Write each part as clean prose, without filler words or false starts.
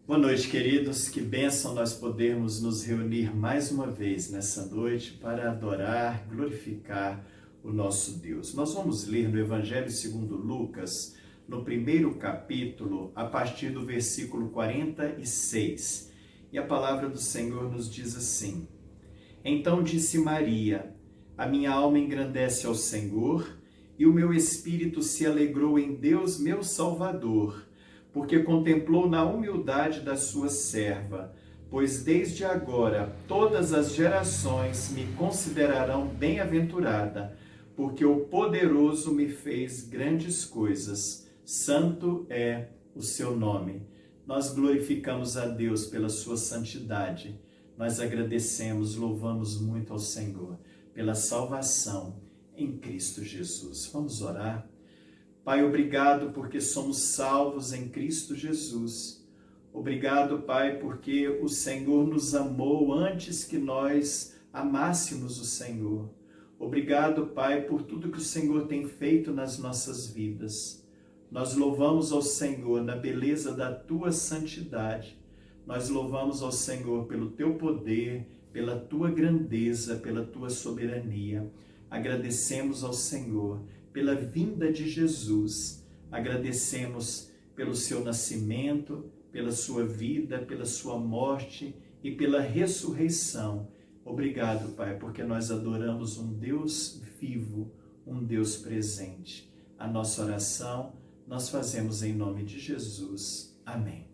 Boa noite, queridos. Que bênção nós podermos nos reunir mais uma vez nessa noite para adorar, glorificar o nosso Deus. Nós vamos ler no Evangelho segundo Lucas, no primeiro capítulo, a partir do versículo 46. E a palavra do Senhor nos diz assim: Então disse Maria: A minha alma engrandece ao Senhor, e o meu espírito se alegrou em Deus, meu Salvador, porque contemplou na humildade da sua serva, pois desde agora todas as gerações me considerarão bem-aventurada, porque o poderoso me fez grandes coisas. Santo é o seu nome. Nós glorificamos a Deus pela sua santidade. Nós agradecemos, louvamos muito ao Senhor pela salvação em Cristo Jesus. Vamos orar. Pai, obrigado porque somos salvos em Cristo Jesus. Obrigado, Pai, porque o Senhor nos amou antes que nós amássemos o Senhor. Obrigado, Pai, por tudo que o Senhor tem feito nas nossas vidas. Nós louvamos ao Senhor na beleza da Tua santidade. Nós louvamos ao Senhor pelo Teu poder, pela Tua grandeza, pela Tua soberania. Agradecemos ao Senhor pela vinda de Jesus. Agradecemos pelo seu nascimento, pela sua vida, pela sua morte e pela ressurreição. Obrigado, Pai, porque nós adoramos um Deus vivo, um Deus presente. A nossa oração nós fazemos em nome de Jesus. Amém.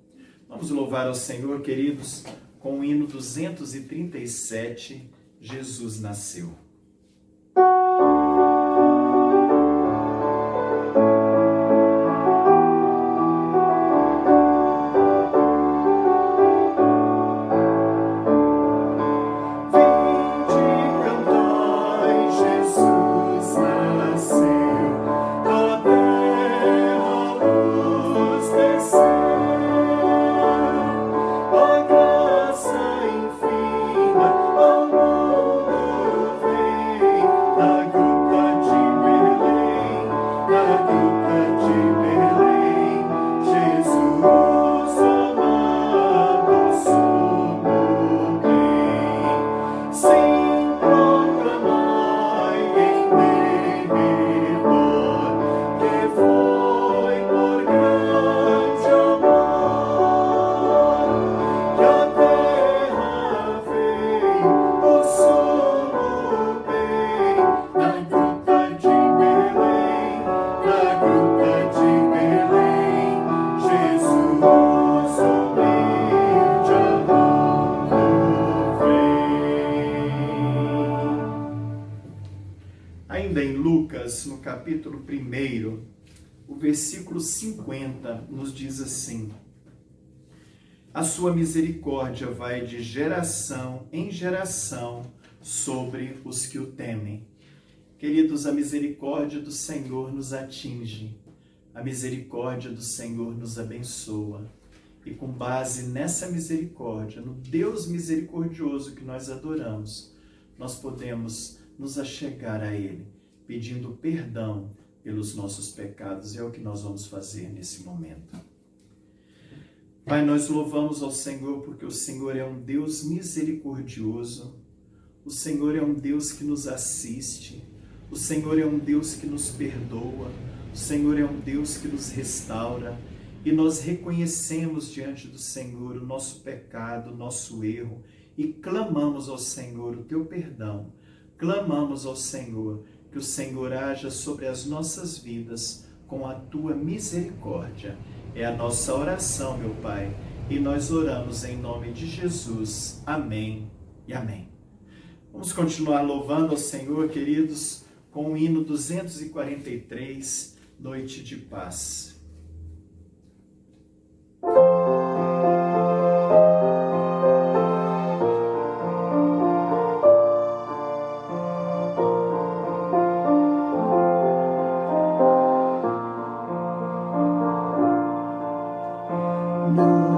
Vamos louvar ao Senhor, queridos, com o hino 237, Jesus nasceu. Ainda em Lucas, no capítulo 1, o versículo 50 nos diz assim: A sua misericórdia vai de geração em geração sobre os que o temem. Queridos, a misericórdia do Senhor nos atinge, a misericórdia do Senhor nos abençoa. E com base nessa misericórdia, no Deus misericordioso que nós adoramos, nós podemos nos achegar a Ele, pedindo perdão pelos nossos pecados. E é o que nós vamos fazer nesse momento. Pai, nós louvamos ao Senhor porque o Senhor é um Deus misericordioso, o Senhor é um Deus que nos assiste, o Senhor é um Deus que nos perdoa, o Senhor é um Deus que nos restaura, e nós reconhecemos diante do Senhor o nosso pecado, o nosso erro, e clamamos ao Senhor o teu perdão. Clamamos ao Senhor que o Senhor haja sobre as nossas vidas com a tua misericórdia. É a nossa oração, meu Pai, e nós oramos em nome de Jesus. Amém e amém. Vamos continuar louvando ao Senhor, queridos, com o hino 243, Noite de Paz. Deus.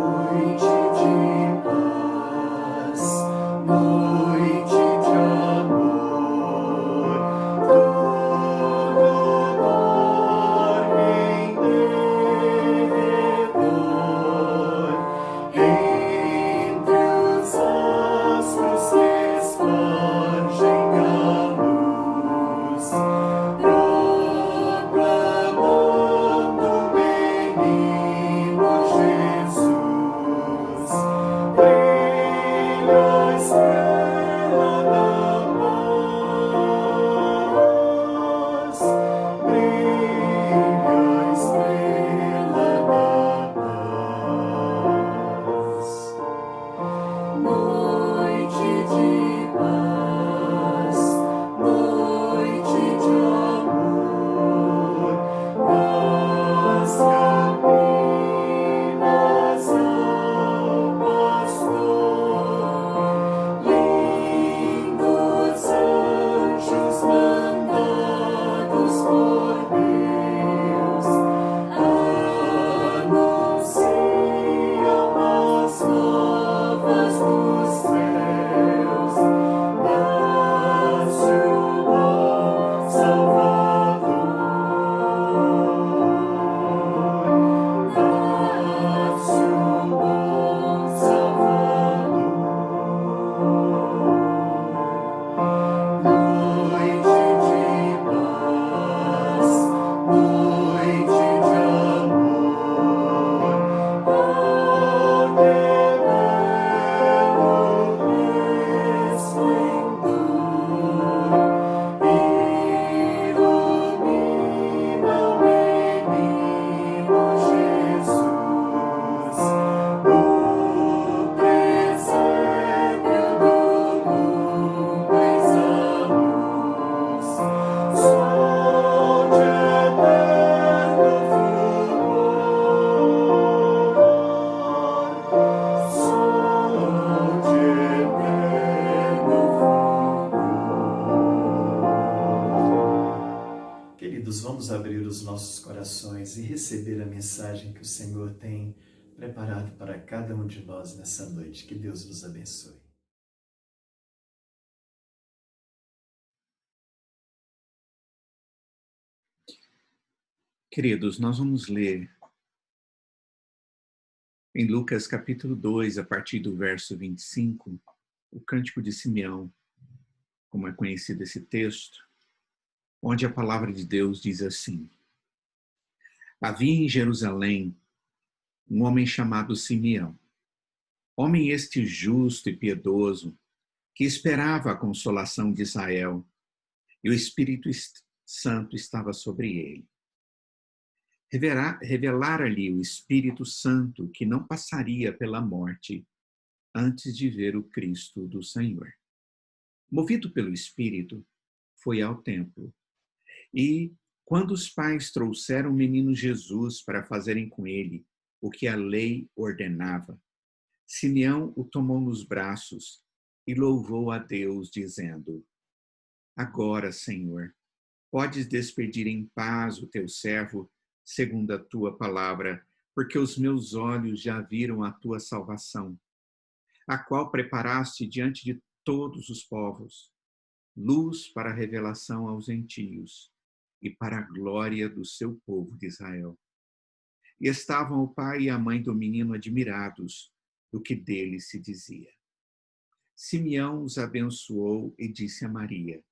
os nossos corações e receber a mensagem que o Senhor tem preparado para cada um de nós nessa noite. Que Deus nos abençoe. Queridos, nós vamos ler em Lucas capítulo 2, a partir do verso 25, o Cântico de Simeão, como é conhecido esse texto, onde a palavra de Deus diz assim: Havia em Jerusalém um homem chamado Simeão, homem este justo e piedoso, que esperava a consolação de Israel, e o Espírito Santo estava sobre ele. Revelara-lhe o Espírito Santo que não passaria pela morte antes de ver o Cristo do Senhor. Movido pelo Espírito, foi ao templo. E, quando os pais trouxeram o menino Jesus para fazerem com ele o que a lei ordenava, Simeão o tomou nos braços e louvou a Deus, dizendo: Agora, Senhor, podes despedir em paz o teu servo, segundo a tua palavra, porque os meus olhos já viram a tua salvação, a qual preparaste diante de todos os povos, luz para a revelação aos gentios e para a glória do seu povo de Israel. E estavam o pai e a mãe do menino admirados do que dele se dizia. Simeão os abençoou e disse a Maria,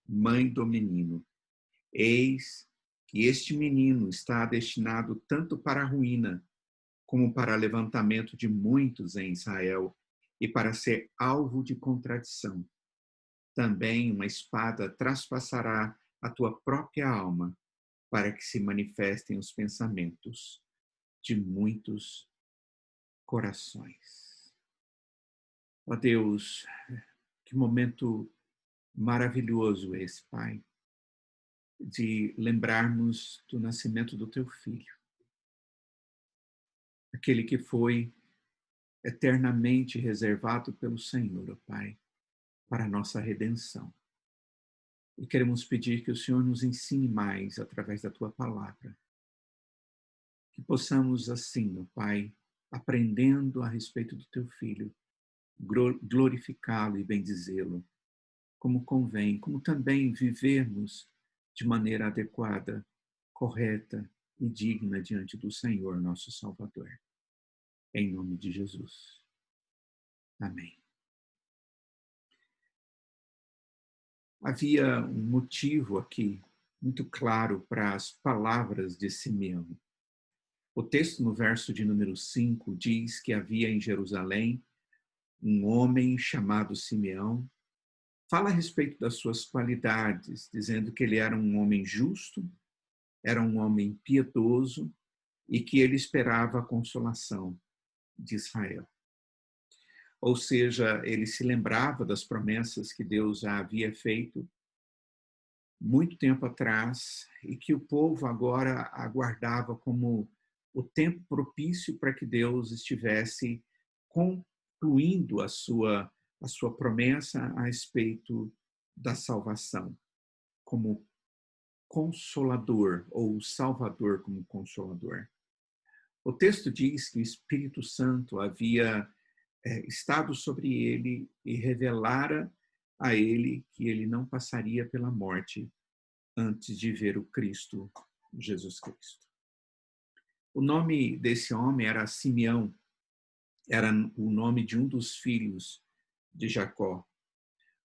mãe do menino: Eis que este menino está destinado tanto para a ruína, como para levantamento de muitos em Israel, e para ser alvo de contradição. Também uma espada traspassará a tua própria alma, para que se manifestem os pensamentos de muitos corações. Ó Deus, que momento maravilhoso esse, Pai, de lembrarmos do nascimento do teu filho, aquele que foi eternamente reservado pelo Senhor, ó Pai, para a nossa redenção. E queremos pedir que o Senhor nos ensine mais através da tua palavra, que possamos assim, ó Pai, aprendendo a respeito do teu filho, glorificá-lo e bendizê-lo, como convém, como também vivermos de maneira adequada, correta e digna diante do Senhor, nosso Salvador. Em nome de Jesus. Amém. Havia um motivo aqui muito claro para as palavras de Simeão. O texto no verso de número 5 diz que havia em Jerusalém um homem chamado Simeão. Fala a respeito das suas qualidades, dizendo que ele era um homem justo, era um homem piedoso e que ele esperava a consolação de Israel. Ou seja, ele se lembrava das promessas que Deus já havia feito muito tempo atrás e que o povo agora aguardava como o tempo propício para que Deus estivesse concluindo a sua promessa a respeito da salvação, como consolador, ou salvador como consolador. O texto diz que o Espírito Santo havia estado sobre ele e revelara a ele que ele não passaria pela morte antes de ver o Cristo, Jesus Cristo. O nome desse homem era Simeão, era o nome de um dos filhos de Jacó.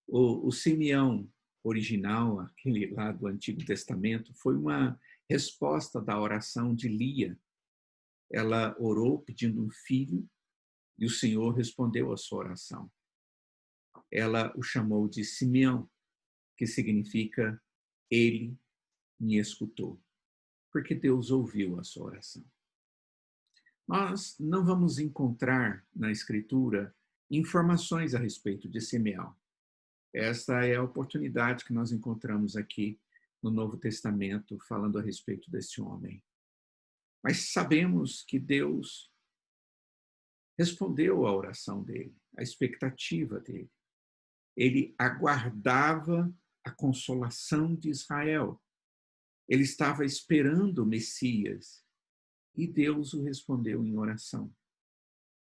O Simeão original, aquele lá do Antigo Testamento, foi uma resposta da oração de Lia. Ela orou pedindo um filho e o Senhor respondeu à sua oração. Ela o chamou de Simeão, que significa ele me escutou, porque Deus ouviu a sua oração. Nós não vamos encontrar na Escritura informações a respeito de Simeão. Esta é a oportunidade que nós encontramos aqui no Novo Testamento, falando a respeito deste homem. Mas sabemos que Deus respondeu à oração dele, à expectativa dele. Ele aguardava a consolação de Israel. Ele estava esperando o Messias e Deus o respondeu em oração.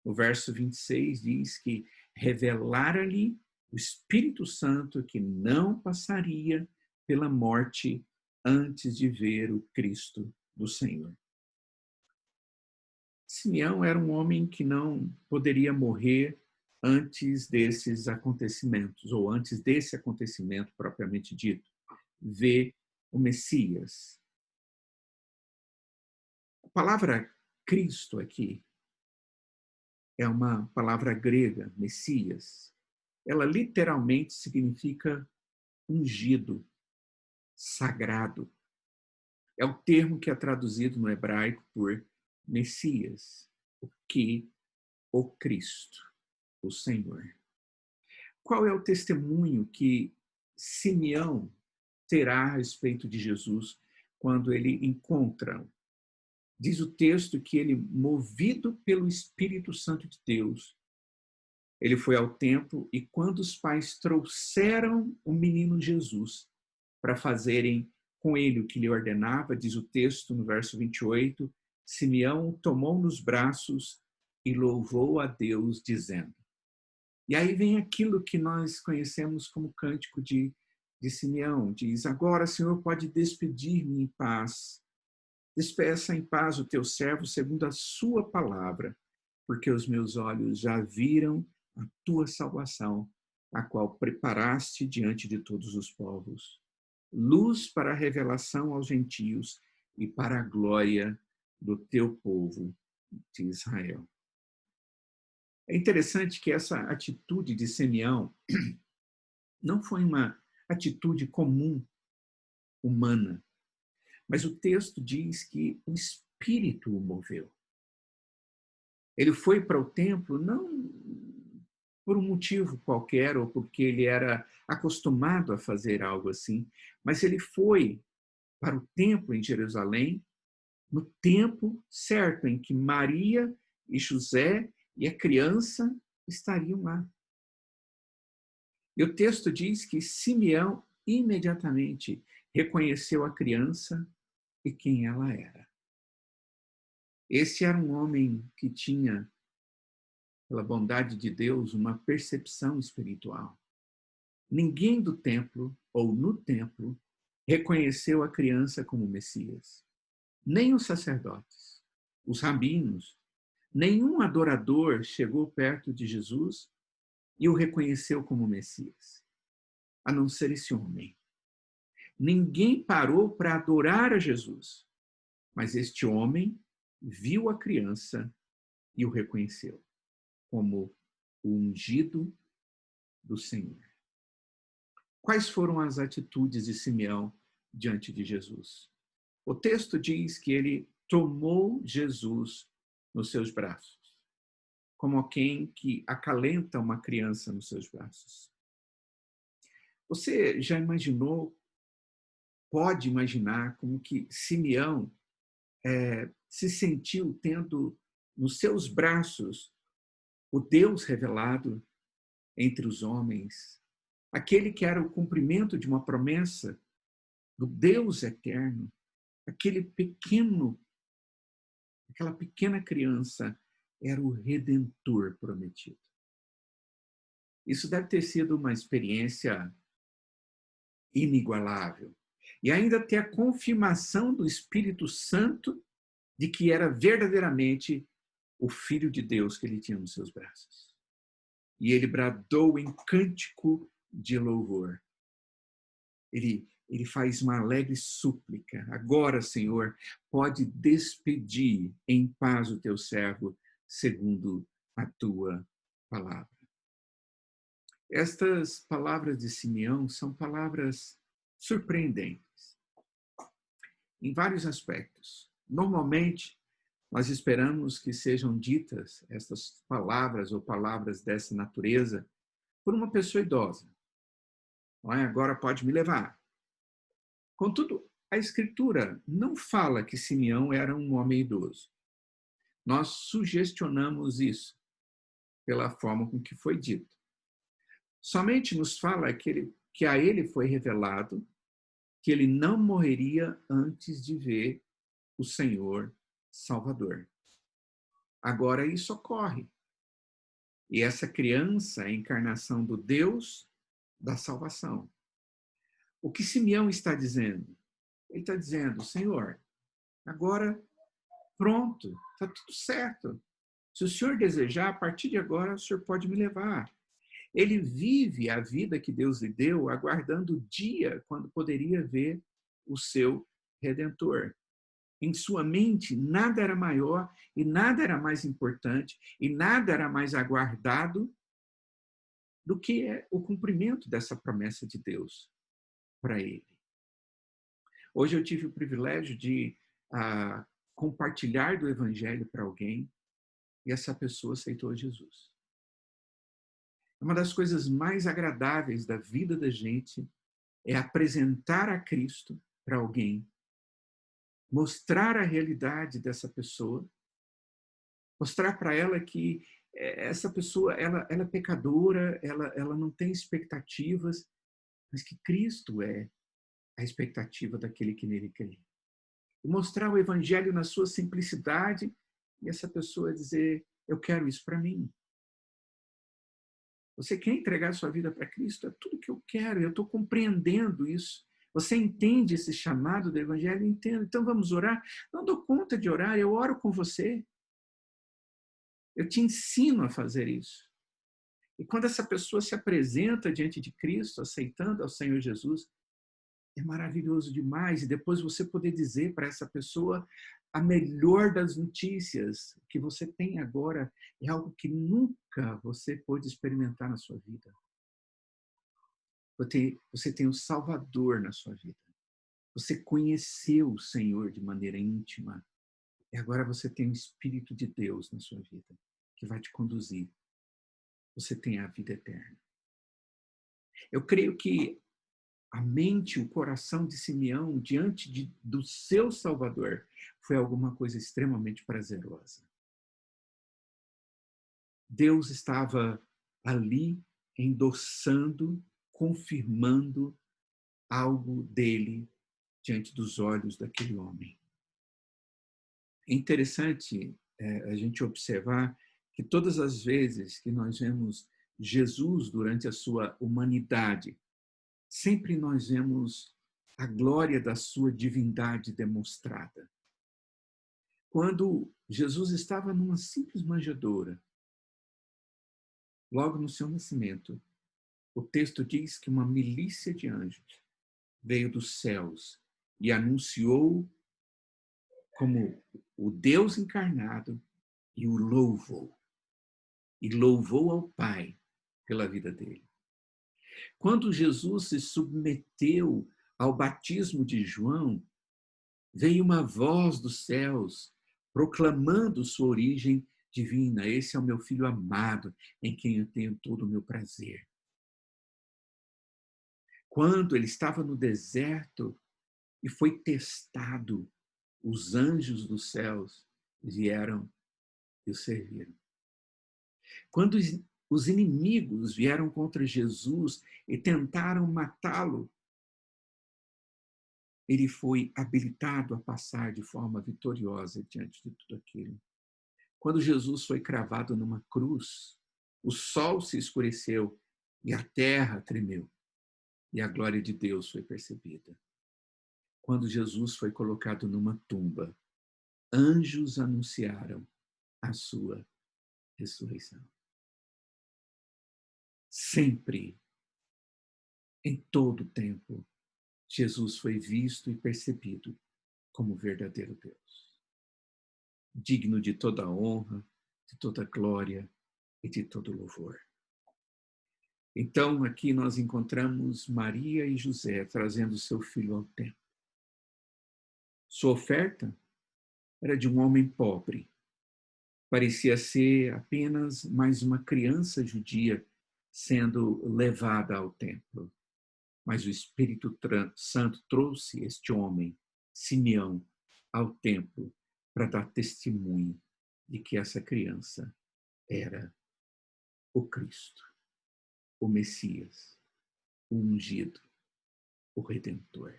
O verso 26 diz que revelara-lhe o Espírito Santo que não passaria pela morte antes de ver o Cristo do Senhor. Simeão era um homem que não poderia morrer antes desses acontecimentos, ou antes desse acontecimento propriamente dito, ver o Messias. A palavra Cristo aqui é uma palavra grega, Messias. Ela literalmente significa ungido, sagrado. É o termo que é traduzido no hebraico por Messias, o Cristo, o Senhor. Qual é o testemunho que Simeão terá a respeito de Jesus quando ele encontra? Diz o texto que ele, movido pelo Espírito Santo de Deus, ele foi ao templo e quando os pais trouxeram o menino Jesus para fazerem com ele o que lhe ordenava, diz o texto no verso 28, Simeão o tomou nos braços e louvou a Deus, dizendo. E aí vem aquilo que nós conhecemos como cântico de Simeão. Diz, agora, Senhor, pode despedir-me em paz. Despeça em paz o teu servo segundo a sua palavra, porque os meus olhos já viram a tua salvação, a qual preparaste diante de todos os povos. Luz para a revelação aos gentios e para a glória do teu povo de Israel. É interessante que essa atitude de Simeão não foi uma atitude comum, humana, mas o texto diz que o Espírito o moveu. Ele foi para o templo não por um motivo qualquer ou porque ele era acostumado a fazer algo assim, mas ele foi para o templo em Jerusalém no tempo certo em que Maria e José e a criança estariam lá. E o texto diz que Simeão imediatamente reconheceu a criança e quem ela era. Esse era um homem que tinha, pela bondade de Deus, uma percepção espiritual. Ninguém do templo, ou no templo, reconheceu a criança como Messias. Nem os sacerdotes, os rabinos, nenhum adorador chegou perto de Jesus e o reconheceu como Messias, a não ser esse homem. Ninguém parou para adorar a Jesus, mas este homem viu a criança e o reconheceu como o ungido do Senhor. Quais foram as atitudes de Simeão diante de Jesus? O texto diz que ele tomou Jesus nos seus braços, como quem que acalenta uma criança nos seus braços. Você já imaginou, pode imaginar como que Simeão se sentiu tendo nos seus braços o Deus revelado entre os homens, aquele que era o cumprimento de uma promessa do Deus eterno, aquela pequena criança era o Redentor prometido. Isso deve ter sido uma experiência inigualável. E ainda ter a confirmação do Espírito Santo de que era verdadeiramente o Filho de Deus que ele tinha nos seus braços. E ele bradou em cântico de louvor. Ele faz uma alegre súplica. Agora, Senhor, pode despedir em paz o teu servo, segundo a tua palavra. Estas palavras de Simeão são palavras surpreendentes, em vários aspectos. Normalmente, nós esperamos que sejam ditas estas palavras ou palavras dessa natureza por uma pessoa idosa. Não é? Agora pode me levar. Contudo, a Escritura não fala que Simeão era um homem idoso. Nós sugestionamos isso pela forma com que foi dito. Somente nos fala que a ele foi revelado que ele não morreria antes de ver o Senhor Salvador. Agora isso ocorre. E essa criança é a encarnação do Deus da salvação. O que Simeão está dizendo? Ele está dizendo, Senhor, agora pronto, está tudo certo. Se o Senhor desejar, a partir de agora, o Senhor pode me levar. Ele vive a vida que Deus lhe deu, aguardando o dia quando poderia ver o seu Redentor. Em sua mente, nada era maior e nada era mais importante e nada era mais aguardado do que o cumprimento dessa promessa de Deus para ele. Hoje eu tive o privilégio de compartilhar do Evangelho para alguém e essa pessoa aceitou Jesus. Uma das coisas mais agradáveis da vida da gente é apresentar a Cristo para alguém, mostrar a realidade dessa pessoa, mostrar para ela que essa pessoa ela é pecadora, ela não tem expectativas, mas que Cristo é a expectativa daquele que nele crê. E mostrar o Evangelho na sua simplicidade e essa pessoa dizer, eu quero isso para mim. Você quer entregar sua vida para Cristo? É tudo que eu quero, eu estou compreendendo isso. Você entende esse chamado do Evangelho? Entendo. Então vamos orar? Não dou conta de orar, eu oro com você. Eu te ensino a fazer isso. E quando essa pessoa se apresenta diante de Cristo, aceitando ao Senhor Jesus, é maravilhoso demais. E depois você poder dizer para essa pessoa a melhor das notícias que você tem agora é algo que nunca você pôde experimentar na sua vida. Você tem o Salvador na sua vida. Você conheceu o Senhor de maneira íntima. E agora você tem o Espírito de Deus na sua vida, que vai te conduzir. Você tem a vida eterna. Eu creio que a mente, o coração de Simeão, diante do seu Salvador, foi alguma coisa extremamente prazerosa. Deus estava ali endossando, confirmando algo dele diante dos olhos daquele homem. É interessante a gente observar que todas as vezes que nós vemos Jesus durante a sua humanidade, sempre nós vemos a glória da sua divindade demonstrada. Quando Jesus estava numa simples manjedoura, logo no seu nascimento, o texto diz que uma milícia de anjos veio dos céus e anunciou como o Deus encarnado e o louvou. E louvou ao Pai pela vida dele. Quando Jesus se submeteu ao batismo de João, veio uma voz dos céus proclamando sua origem divina. Esse é o meu filho amado, em quem eu tenho todo o meu prazer. Quando ele estava no deserto e foi testado, os anjos dos céus vieram e o serviram. Quando os inimigos vieram contra Jesus e tentaram matá-lo, ele foi habilitado a passar de forma vitoriosa diante de tudo aquilo. Quando Jesus foi cravado numa cruz, o sol se escureceu e a terra tremeu, e a glória de Deus foi percebida. Quando Jesus foi colocado numa tumba, anjos anunciaram a sua ressurreição. Sempre, em todo o tempo, Jesus foi visto e percebido como verdadeiro Deus, digno de toda honra, de toda glória e de todo louvor. Então, aqui nós encontramos Maria e José trazendo seu filho ao templo. Sua oferta era de um homem pobre. Parecia ser apenas mais uma criança judia sendo levada ao templo. Mas o Espírito Santo trouxe este homem, Simeão, ao templo para dar testemunho de que essa criança era o Cristo, o Messias, o ungido, o Redentor.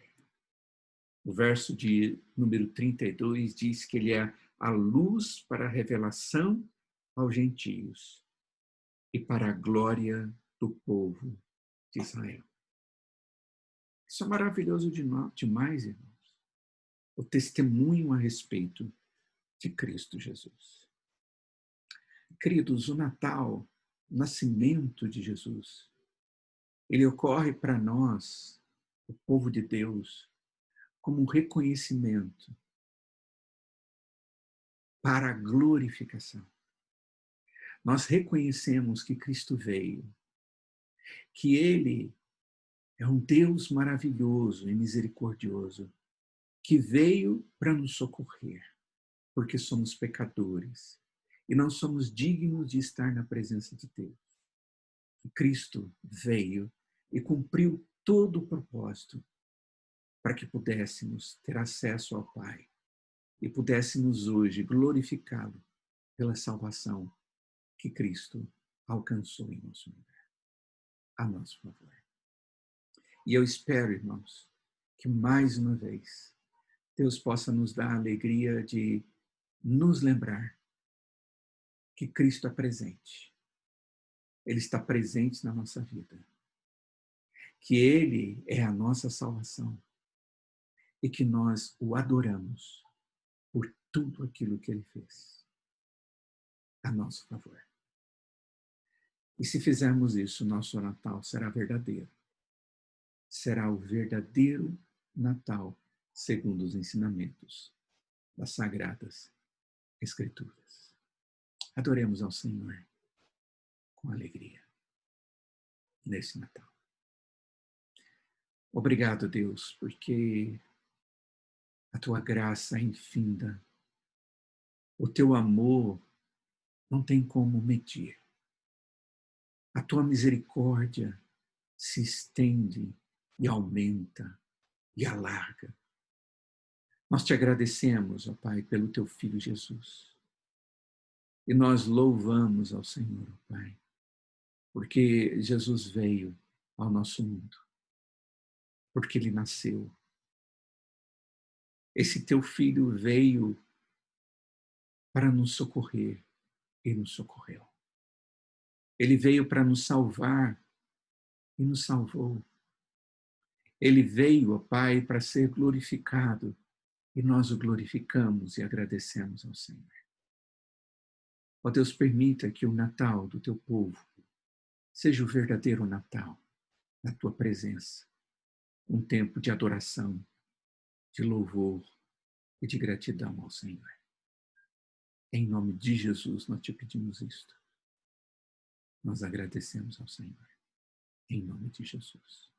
O verso de número 32 diz que ele é a luz para a revelação aos gentios e para a glória do povo de Israel. Isso é maravilhoso demais, irmãos. O testemunho a respeito de Cristo Jesus. Queridos, o Natal, o nascimento de Jesus, ele ocorre para nós, o povo de Deus, como um reconhecimento para a glorificação. Nós reconhecemos que Cristo veio, que ele é um Deus maravilhoso e misericordioso, que veio para nos socorrer, porque somos pecadores e não somos dignos de estar na presença de Deus. Cristo veio e cumpriu todo o propósito para que pudéssemos ter acesso ao Pai e pudéssemos hoje glorificá-lo pela salvação que Cristo alcançou em nosso lugar, a nosso favor. E eu espero, irmãos, que mais uma vez Deus possa nos dar a alegria de nos lembrar que Cristo é presente. Ele está presente na nossa vida. Que Ele é a nossa salvação e que nós o adoramos por tudo aquilo que Ele fez a nosso favor. E se fizermos isso, nosso Natal será verdadeiro. Será o verdadeiro Natal segundo os ensinamentos das Sagradas Escrituras. Adoremos ao Senhor com alegria nesse Natal. Obrigado, Deus, porque a tua graça é infinda, o teu amor não tem como medir. A tua misericórdia se estende e aumenta e alarga. Nós te agradecemos, ó Pai, pelo teu Filho Jesus. E nós louvamos ao Senhor, ó Pai, porque Jesus veio ao nosso mundo, porque Ele nasceu. Esse teu Filho veio para nos socorrer e nos socorreu. Ele veio para nos salvar e nos salvou. Ele veio, ó Pai, para ser glorificado e nós o glorificamos e agradecemos ao Senhor. Ó Deus, permita que o Natal do teu povo seja o verdadeiro Natal na tua presença, um tempo de adoração, de louvor e de gratidão ao Senhor. Em nome de Jesus, nós te pedimos isto. Nós agradecemos ao Senhor. Em nome de Jesus.